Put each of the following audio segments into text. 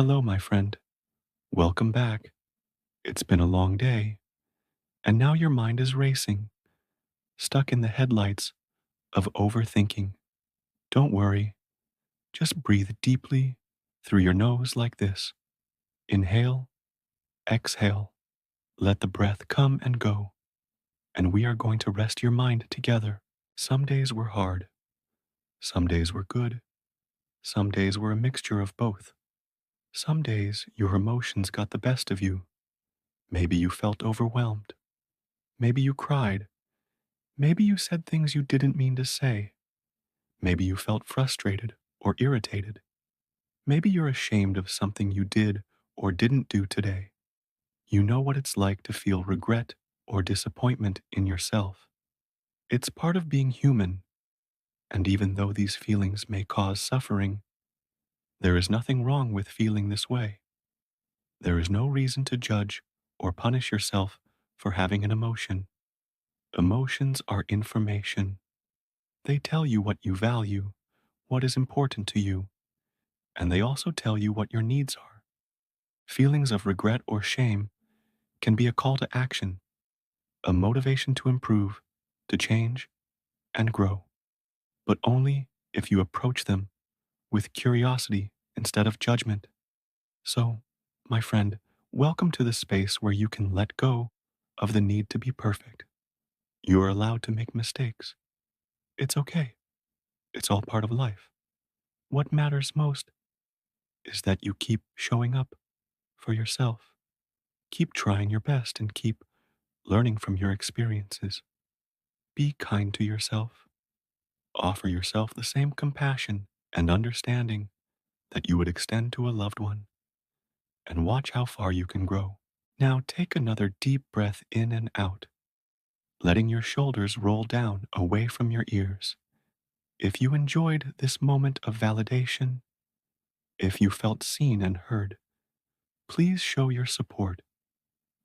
Hello, my friend. Welcome back. It's been a long day, and now your mind is racing, stuck in the headlights of overthinking. Don't worry, just breathe deeply through your nose like this. Inhale, exhale, let the breath come and go, and we are going to rest your mind together. Some days were hard, some days were good, some days were a mixture of both. Some days your emotions got the best of you. Maybe you felt overwhelmed. Maybe you cried. Maybe you said things you didn't mean to say. Maybe you felt frustrated or irritated. Maybe you're ashamed of something you did or didn't do today. You know what it's like to feel regret or disappointment in yourself. It's part of being human, and even though these feelings may cause suffering, there is nothing wrong with feeling this way. There is no reason to judge or punish yourself for having an emotion. Emotions are information. They tell you what you value, what is important to you, and they also tell you what your needs are. Feelings of regret or shame can be a call to action, a motivation to improve, to change, and grow, but only if you approach them with curiosity instead of judgment. So, my friend, welcome to the space where you can let go of the need to be perfect. You are allowed to make mistakes. It's okay. It's all part of life. What matters most is that you keep showing up for yourself. Keep trying your best and keep learning from your experiences. Be kind to yourself. Offer yourself the same compassion and understanding that you would extend to a loved one, and watch how far you can grow. Now take another deep breath in and out, letting your shoulders roll down away from your ears. If you enjoyed this moment of validation, if you felt seen and heard, please show your support.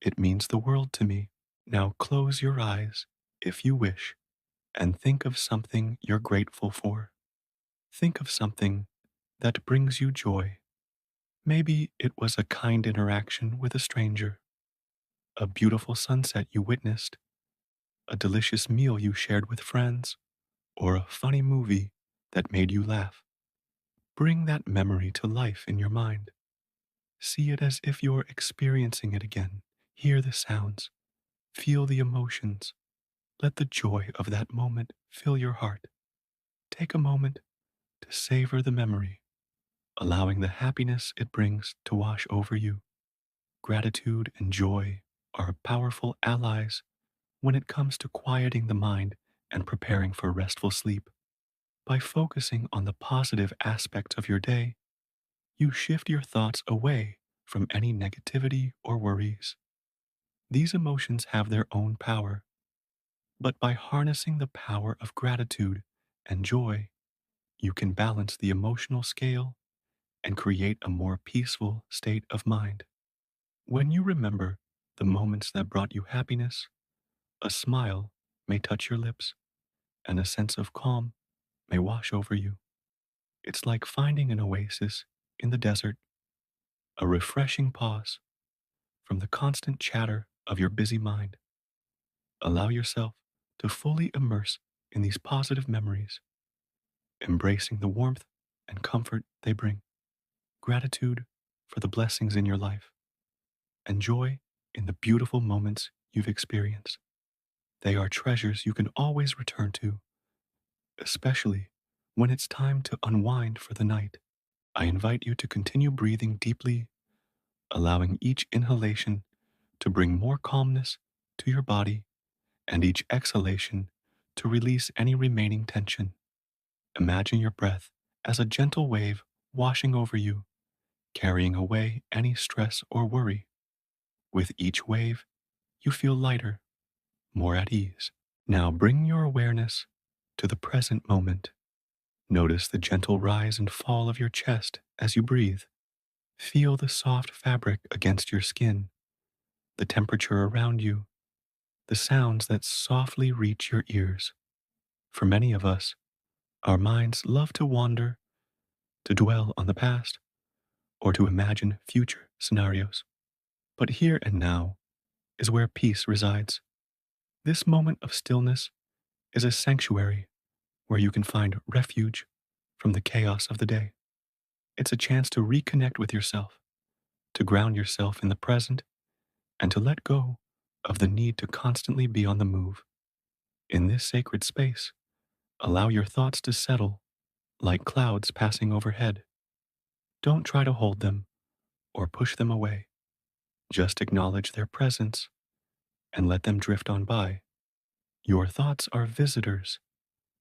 It means the world to me. Now close your eyes, if you wish, and think of something you're grateful for. Think of something that brings you joy. Maybe it was a kind interaction with a stranger, a beautiful sunset you witnessed, a delicious meal you shared with friends, or a funny movie that made you laugh. Bring that memory to life in your mind. See it as if you're experiencing it again. Hear the sounds, feel the emotions. Let the joy of that moment fill your heart. Take a moment to savor the memory, allowing the happiness it brings to wash over you. Gratitude and joy are powerful allies when it comes to quieting the mind and preparing for restful sleep. By focusing on the positive aspects of your day, you shift your thoughts away from any negativity or worries. These emotions have their own power, but by harnessing the power of gratitude and joy, you can balance the emotional scale and create a more peaceful state of mind. When you remember the moments that brought you happiness, a smile may touch your lips and a sense of calm may wash over you. It's like finding an oasis in the desert, a refreshing pause from the constant chatter of your busy mind. Allow yourself to fully immerse in these positive memories, embracing the warmth and comfort they bring. Gratitude for the blessings in your life, and joy in the beautiful moments you've experienced. They are treasures you can always return to, especially when it's time to unwind for the night. I invite you to continue breathing deeply, allowing each inhalation to bring more calmness to your body and each exhalation to release any remaining tension. Imagine your breath as a gentle wave washing over you, carrying away any stress or worry. With each wave, you feel lighter, more at ease. Now bring your awareness to the present moment. Notice the gentle rise and fall of your chest as you breathe. Feel the soft fabric against your skin, the temperature around you, the sounds that softly reach your ears. For many of us, our minds love to wander, to dwell on the past, or to imagine future scenarios. But here and now is where peace resides. This moment of stillness is a sanctuary where you can find refuge from the chaos of the day. It's a chance to reconnect with yourself, to ground yourself in the present, and to let go of the need to constantly be on the move. In this sacred space, allow your thoughts to settle like clouds passing overhead. Don't try to hold them or push them away. Just acknowledge their presence and let them drift on by. Your thoughts are visitors,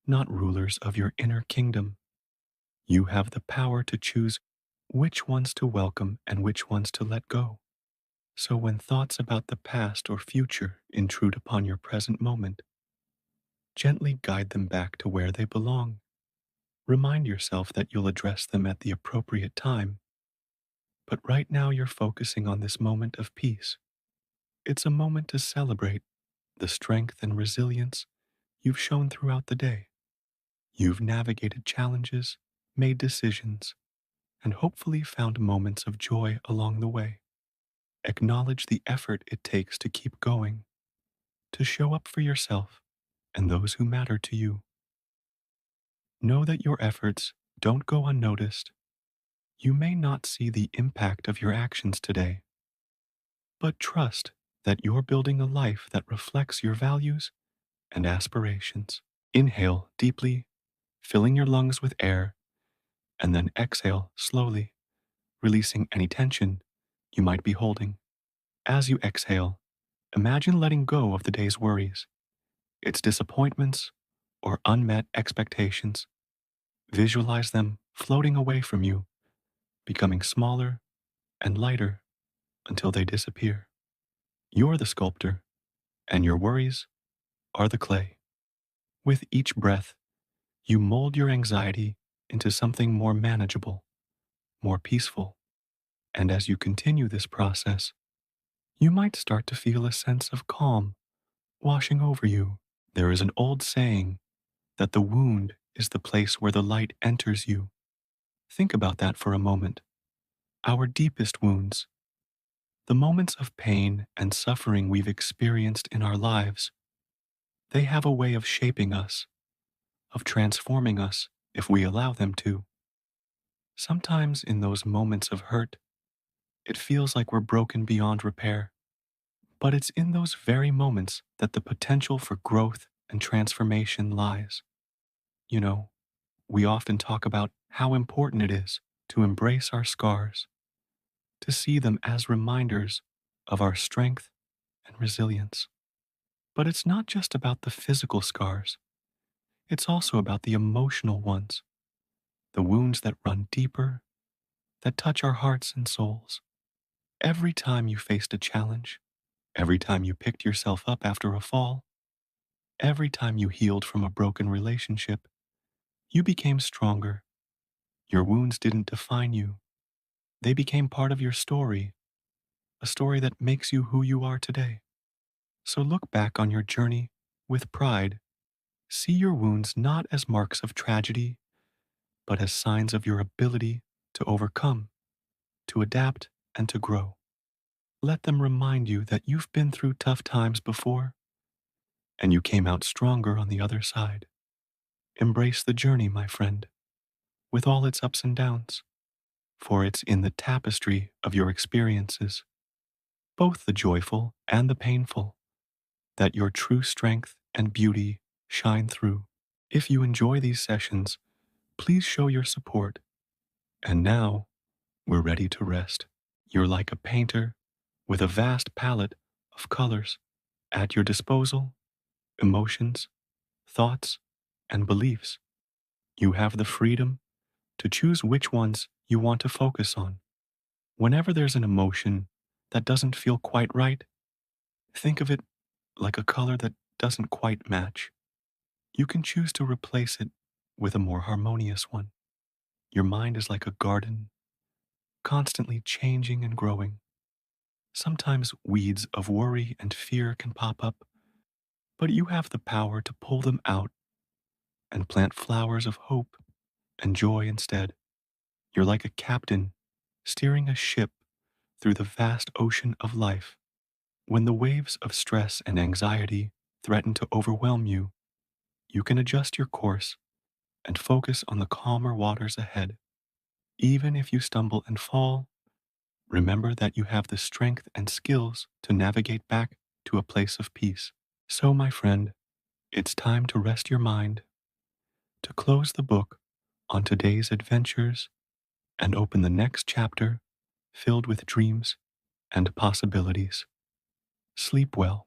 not rulers of your inner kingdom. You have the power to choose which ones to welcome and which ones to let go. So when thoughts about the past or future intrude upon your present moment, gently guide them back to where they belong. Remind yourself that you'll address them at the appropriate time. But right now you're focusing on this moment of peace. It's a moment to celebrate the strength and resilience you've shown throughout the day. You've navigated challenges, made decisions, and hopefully found moments of joy along the way. Acknowledge the effort it takes to keep going, to show up for yourself and those who matter to you. Know that your efforts don't go unnoticed. You may not see the impact of your actions today, but trust that you're building a life that reflects your values and aspirations. Inhale deeply, filling your lungs with air, and then exhale slowly, releasing any tension you might be holding. As you exhale, imagine letting go of the day's worries, its disappointments, or unmet expectations. Visualize them floating away from you, becoming smaller and lighter until they disappear. You're the sculptor, and your worries are the clay. With each breath, you mold your anxiety into something more manageable, more peaceful. And as you continue this process, you might start to feel a sense of calm washing over you. There is an old saying that the wound is the place where the light enters you. Think about that for a moment. Our deepest wounds, the moments of pain and suffering we've experienced in our lives, they have a way of shaping us, of transforming us if we allow them to. Sometimes in those moments of hurt, it feels like we're broken beyond repair. But it's in those very moments that the potential for growth and transformation lies. You know, we often talk about how important it is to embrace our scars, to see them as reminders of our strength and resilience. But it's not just about the physical scars, it's also about the emotional ones, the wounds that run deeper, that touch our hearts and souls. Every time you faced a challenge, every time you picked yourself up after a fall, every time you healed from a broken relationship, you became stronger. Your wounds didn't define you. They became part of your story, a story that makes you who you are today. So look back on your journey with pride. See your wounds not as marks of tragedy, but as signs of your ability to overcome, to adapt, and to grow. Let them remind you that you've been through tough times before, and you came out stronger on the other side. Embrace the journey, my friend, with all its ups and downs, for it's in the tapestry of your experiences, both the joyful and the painful, that your true strength and beauty shine through. If you enjoy these sessions, please show your support. And now, we're ready to rest. You're like a painter with a vast palette of colors at your disposal, emotions, thoughts, and beliefs. You have the freedom to choose which ones you want to focus on. Whenever there's an emotion that doesn't feel quite right, think of it like a color that doesn't quite match. You can choose to replace it with a more harmonious one. Your mind is like a garden, constantly changing and growing. Sometimes weeds of worry and fear can pop up, but you have the power to pull them out and plant flowers of hope and joy instead. You're like a captain steering a ship through the vast ocean of life. When the waves of stress and anxiety threaten to overwhelm you, you can adjust your course and focus on the calmer waters ahead. Even if you stumble and fall, remember that you have the strength and skills to navigate back to a place of peace. So, my friend, it's time to rest your mind, to close the book on today's adventures, and open the next chapter filled with dreams and possibilities. Sleep well.